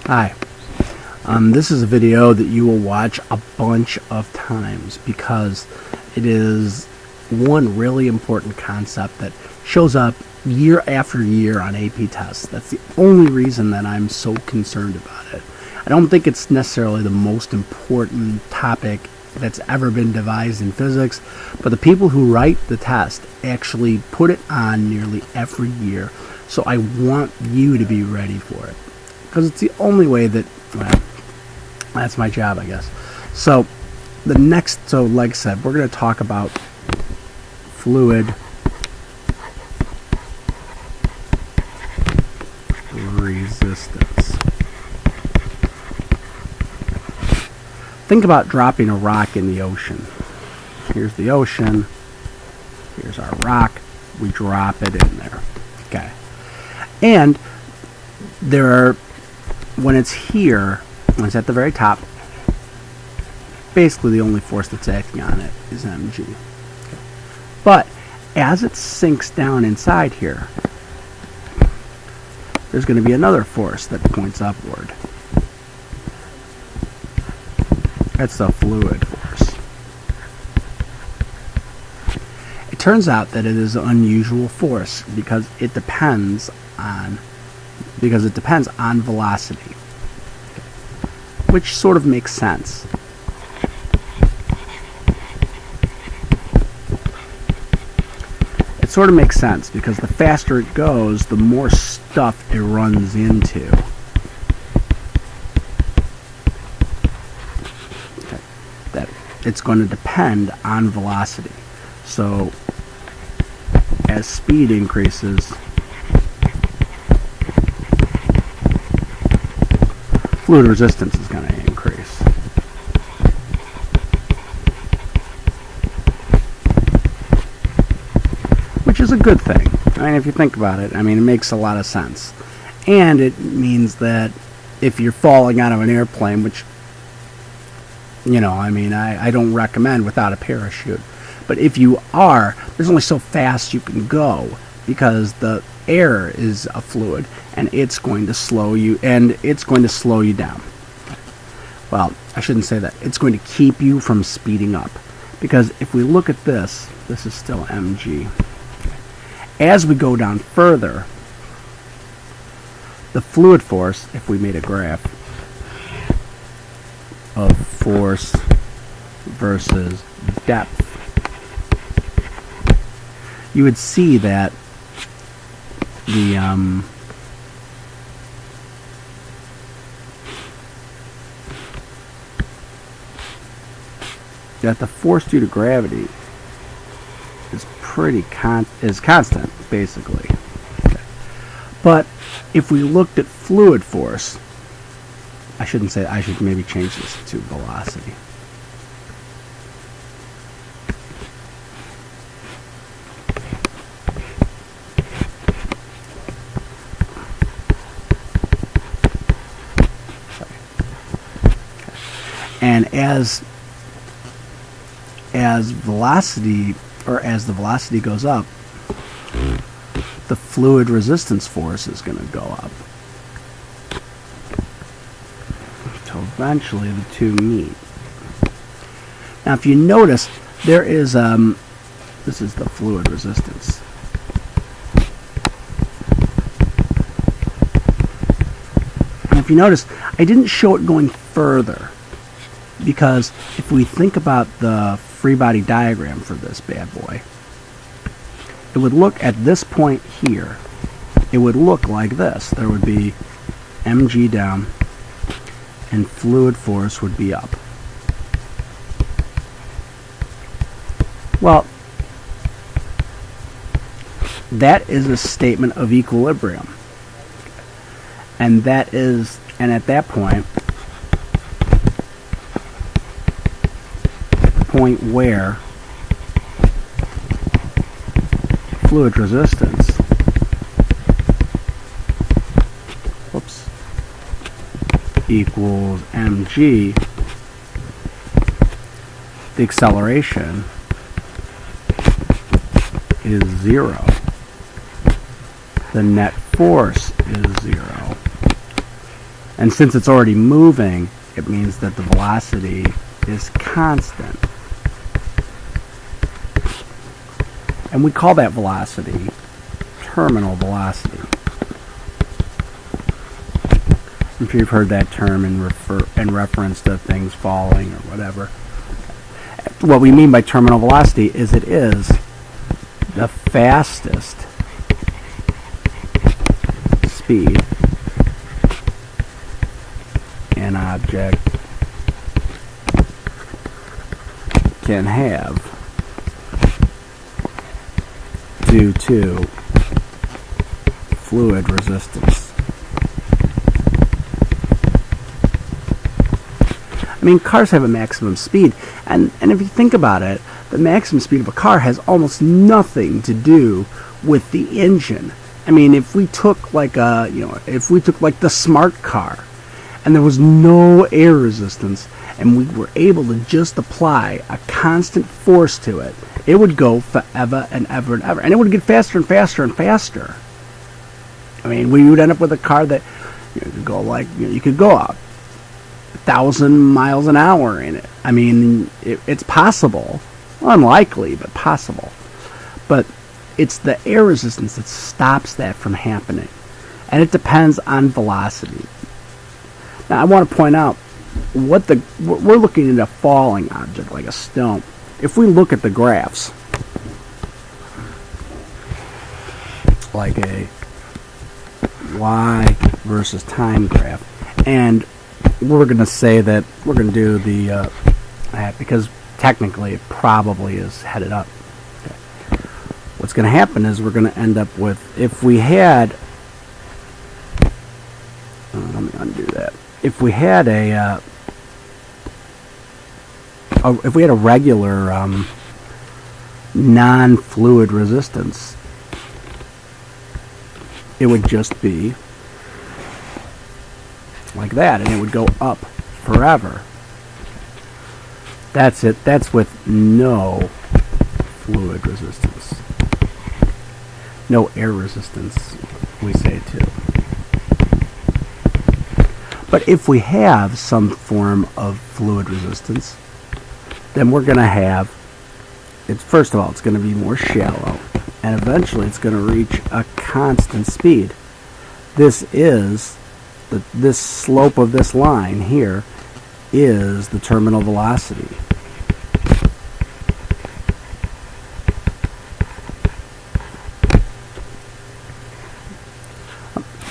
Hi. This is a video that you will watch a bunch of times because it is one really important concept that shows up year after year on AP tests. That's the only reason that I'm so concerned about it. I don't think it's necessarily the most important topic that's ever been devised in physics, but the people who write the test actually put it on nearly every year. So I want you to be ready for it because it's the only way that, well, that's my job, I guess. So like I said, we're going to talk about fluid resistance. Think about dropping a rock in the ocean. Here's the ocean. Here's our rock. We drop it in there. Okay. And when it's here, when it's at the very top, basically the only force that's acting on it is mg. Okay. But as it sinks down inside here, there's going to be another force that points upward. That's the fluid force. It turns out that it is an unusual force because it depends on velocity, which sort of makes sense. It sort of makes sense because the faster it goes, the more stuff it runs into. That it's going to depend on velocity. So as speed increases, fluid resistance is going to increase. Which is a good thing. I mean, if you think about it, it makes a lot of sense. And it means that if you're falling out of an airplane, which, I don't recommend without a parachute. But if you are, there's only so fast you can go because the air is a fluid and it's going to slow you down. Well, I shouldn't say that. It's going to keep you from speeding up because if we look at this is still mg. As we go down further, the fluid force, if we made a graph of force versus depth, you would see that the force due to gravity is constant, basically. Okay. But if we looked at fluid force, I should maybe change this to velocity. And as the velocity goes up, the fluid resistance force is going to go up. So eventually the two meet. Now if you notice, there is this is the fluid resistance. And if you notice, I didn't show it going further. Because if we think about the free body diagram for this bad boy, it would look at this point here, it would look like this. There would be mg down and fluid force would be up. Well, that is a statement of equilibrium. And at that point where fluid resistance equals mg, the acceleration is 0. The net force is 0. And since it's already moving, it means that the velocity is constant. And we call that velocity terminal velocity. I'm sure you've heard that term in reference to things falling or whatever. What we mean by terminal velocity is it is the fastest speed an object can have due to fluid resistance. I mean, cars have a maximum speed, and if you think about it, the maximum speed of a car has almost nothing to do with the engine. I mean, if we took like the smart car, and there was no air resistance, and we were able to just apply a constant force to it, it would go forever and ever and ever, and it would get faster and faster and faster. I mean, we would end up with a car that you could go up 1,000 miles an hour in it. I mean, it's possible, unlikely, but possible. But it's the air resistance that stops that from happening, and it depends on velocity. Now, I want to point out we're looking at a falling object like a stone. If we look at the graphs, like a y versus time graph, and we're going to say that we're going to do the because technically it probably is headed up. Okay. What's going to happen is we're going to end up with, if we had let me undo that. If we had a regular non-fluid resistance, it would just be like that, and it would go up forever. That's it. That's with no fluid resistance. No air resistance, we say too. But if we have some form of fluid resistance, then we're going to have, first of all, it's going to be more shallow, and eventually it's going to reach a constant speed. This slope of this line here is the terminal velocity.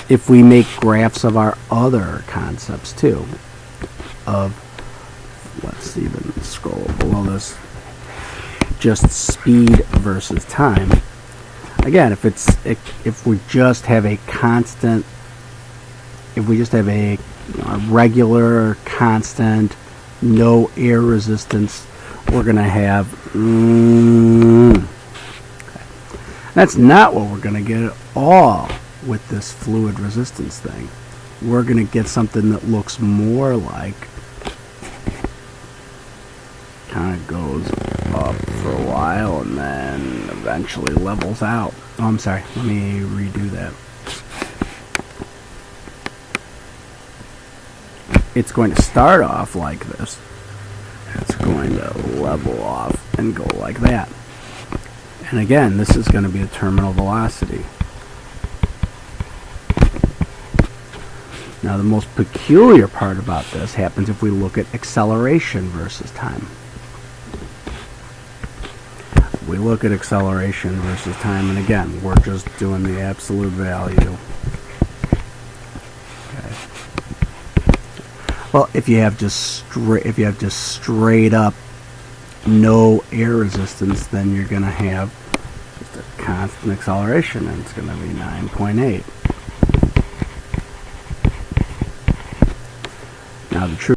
If we make graphs of our other concepts too, let's even scroll below this, just speed versus time. Again, if we just have a constant, if we just have a regular, constant, no air resistance, we're going to have, that's not what we're going to get at all with this fluid resistance thing. We're going to get something that looks more like, kind of goes up for a while and then eventually levels out. Oh, I'm sorry, let me redo that. It's going to start off like this. It's going to level off and go like that. And again, this is going to be a terminal velocity. Now, the most peculiar part about this happens if we look at acceleration versus time. We look at acceleration versus time, and again, we're just doing the absolute value. Okay. Well, if you have just straight up no air resistance, then you're going to have just a constant acceleration, and it's going to be 9.8. Now, the truth